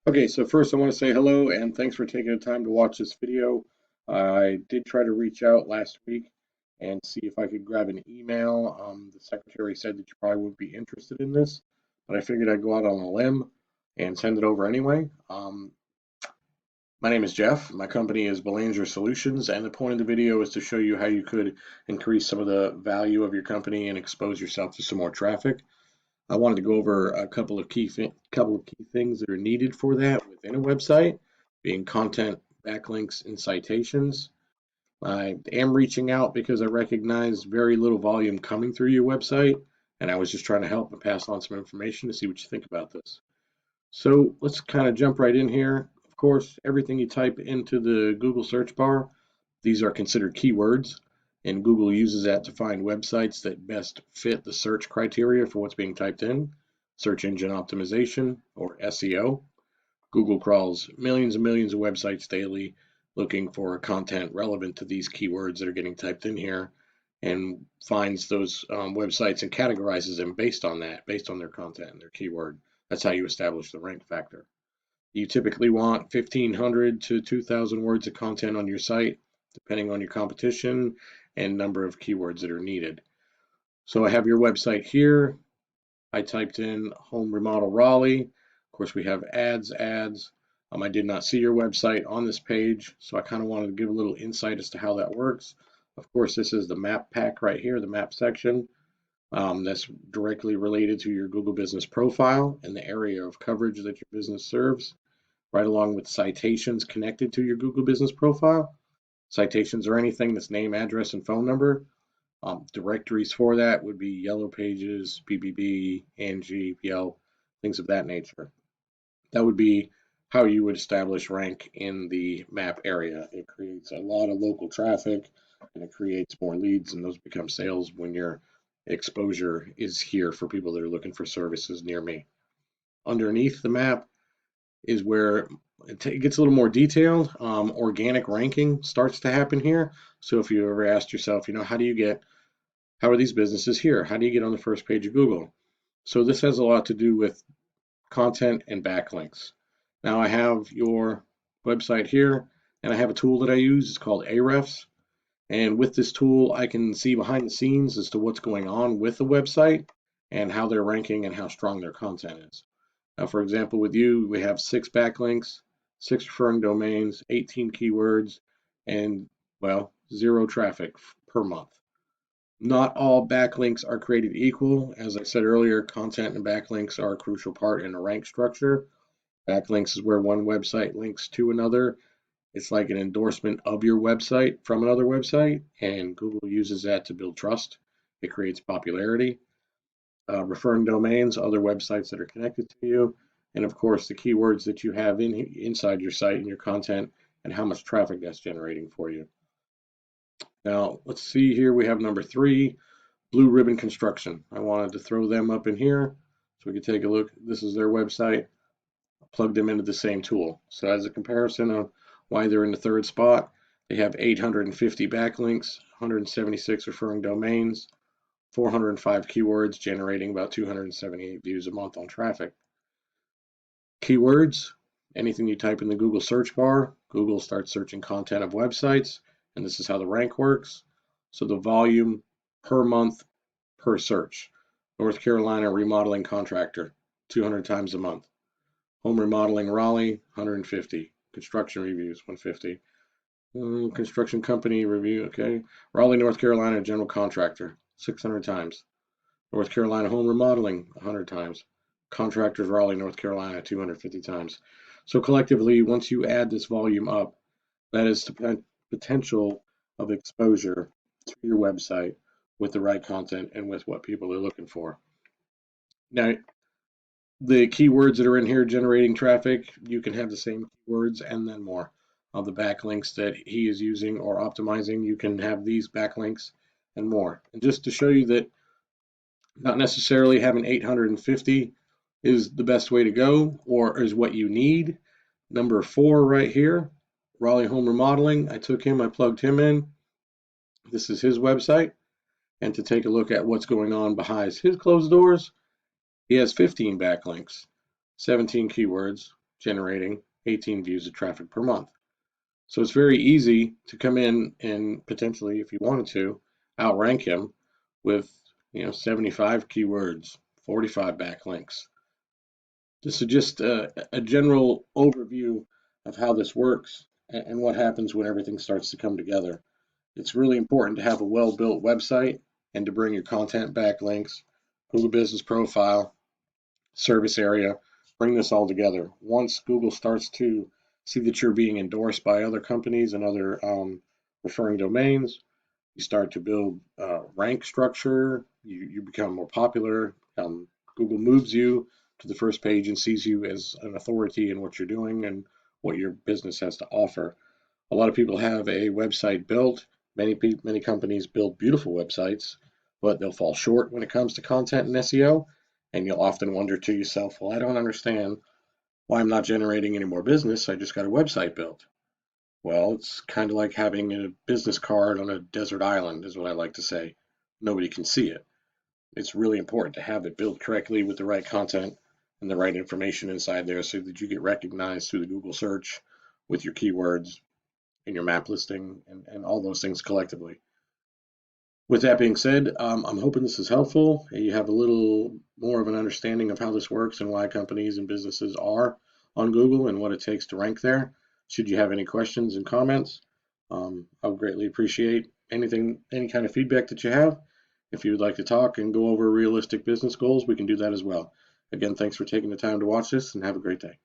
Okay, so first I want to say hello and thanks for taking the time to watch this video. I did try to reach out last week and see if I could grab an email. The secretary said that you probably would be interested in this, but I figured I'd go out on a limb and send it over anyway. My name is Jeff. My company is Belanger Solutions, and the point of the video is to show you how you could increase some of the value of your company and expose yourself to some more traffic. I wanted to go over a couple of key things that are needed for that within a website, being content, backlinks, and citations. I am reaching out because I recognize very little volume coming through your website, and I was just trying to help and pass on some information to see what you think about this. So let's kind of jump right in here. Of course, everything you type into the Google search bar, these are considered keywords, and Google uses that to find websites that best fit the search criteria for what's being typed in. Search engine optimization, or SEO. Google crawls millions and millions of websites daily looking for content relevant to these keywords that are getting typed in here, and finds those websites and categorizes them based on that, based on their content and their keyword. That's how you establish the rank factor. You typically want 1,500 to 2,000 words of content on your site, depending on your competition and number of keywords that are needed. So I have your website here. I typed in home remodel Raleigh. Of course, we have ads. I did not see your website on this page, so I kind of wanted to give a little insight as to how that works. Of course, this is the map pack right here, the map section. That's directly related to your Google Business profile and the area of coverage that your business serves, right along with citations connected to your Google Business profile. Citations are anything that's name, address, and phone number. Directories for that would be Yellow Pages, BBB, Angie, Yelp, things of that nature. That would be how you would establish rank in the map area. It creates a lot of local traffic and it creates more leads, and those become sales when your exposure is here for people that are looking for services near me. Underneath the map is where it gets a little more detailed. Organic ranking starts to happen here. So if you ever asked yourself, how are these businesses here? How do you get on the first page of Google? So this has a lot to do with content and backlinks. Now I have your website here, and I have a tool that I use. It's called Ahrefs. And with this tool, I can see behind the scenes as to what's going on with the website and how they're ranking and how strong their content is. Now, for example, with you, we have 6 backlinks, 6 referring domains, 18 keywords, and, well, 0 traffic per month. Not all backlinks are created equal. As I said earlier, content and backlinks are a crucial part in a rank structure. Backlinks is where one website links to another. It's like an endorsement of your website from another website, and Google uses that to build trust. It creates popularity. Referring domains, other websites that are connected to you, and of course the keywords that you have inside your site and your content and how much traffic that's generating for you. Now let's see here, we have number 3, Blue Ribbon Construction. I wanted to throw them up in here so we could take a look. This is their website. Plug them into the same tool. So as a comparison of why they're in the 3rd spot, they have 850 backlinks, 176 referring domains, 405 keywords, generating about 278 views a month on traffic. Keywords, anything you type in the Google search bar, Google starts searching content of websites, and this is how the rank works. So the volume per month per search. North Carolina remodeling contractor, 200 times a month. Home remodeling Raleigh, 150. Construction reviews, 150. Construction company review, okay. Raleigh, North Carolina general contractor, 600 times. North Carolina home remodeling, 100 times. Contractors Raleigh, North Carolina, 250 times. So collectively, once you add this volume up, that is the potential of exposure to your website with the right content and with what people are looking for. Now, the keywords that are in here generating traffic, you can have the same keywords and then more. Of the backlinks that he is using or optimizing, you can have these backlinks and more. And just to show you that not necessarily having 850 is the best way to go or is what you need. Number 4 right here, Raleigh Home Remodeling. I took him, I plugged him in. This is his website. And to take a look at what's going on behind his closed doors, he has 15 backlinks, 17 keywords, generating 18 views of traffic per month. So it's very easy to come in and potentially, if you wanted to, outrank him with 75 keywords, 45 backlinks. This is just a general overview of how this works and what happens when everything starts to come together. It's really important to have a well-built website and to bring your content backlinks, Google Business Profile, service area, bring this all together. Once Google starts to see that you're being endorsed by other companies and other referring domains, you start to build rank structure, you become more popular. Google moves you to the first page and sees you as an authority in what you're doing and what your business has to offer. A lot of people have a website built. Many companies build beautiful websites, but they'll fall short when it comes to content and SEO. And you'll often wonder to yourself, well, I don't understand why I'm not generating any more business. I just got a website built. Well, it's kind of like having a business card on a desert island, is what I like to say. Nobody can see it. It's really important to have it built correctly with the right content and the right information inside there so that you get recognized through the Google search with your keywords and your map listing and all those things collectively. With that being said, I'm hoping this is helpful. You have a little more of an understanding of how this works and why companies and businesses are on Google and what it takes to rank there. Should you have any questions and comments, I would greatly appreciate any kind of feedback that you have. If you would like to talk and go over realistic business goals, we can do that as well. Again, thanks for taking the time to watch this and have a great day.